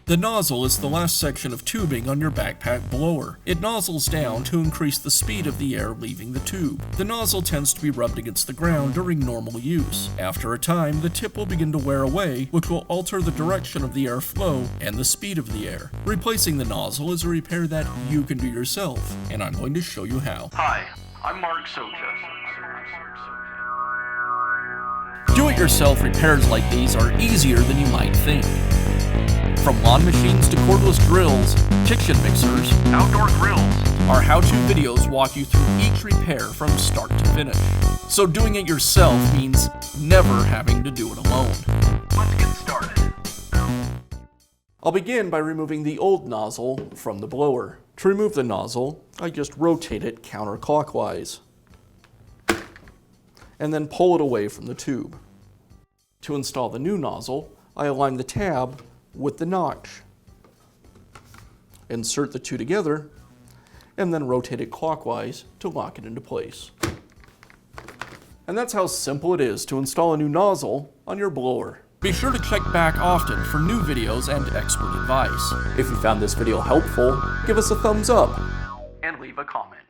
The nozzle is the last section of tubing on your backpack blower. It nozzles down to increase the speed of the air leaving the tube. The nozzle tends to be rubbed against the ground during normal use. After a time, the tip will begin to wear away, which will alter the direction of the air flow and the speed of the air. Replacing the nozzle is a repair that you can do yourself, and I'm going to show you how. Hi, I'm Mark Socha. Do-it-yourself repairs like these are easier than you might think. From lawn machines to cordless drills, kitchen mixers, Outdoor grills. our how-to videos walk you through each repair from start to finish. So doing it yourself means never having to do it alone. Let's get started. I'll begin by removing the old nozzle from the blower. To remove the nozzle, I just rotate it counterclockwise and then pull it away from the tube. To install the new nozzle, I align the tab with the notch. Insert the two together, and then rotate it clockwise to lock it into place. And that's how simple it is to install a new nozzle on your blower. Be sure to check back often for new videos and expert advice. If you found this video helpful, give us a thumbs up And leave a comment.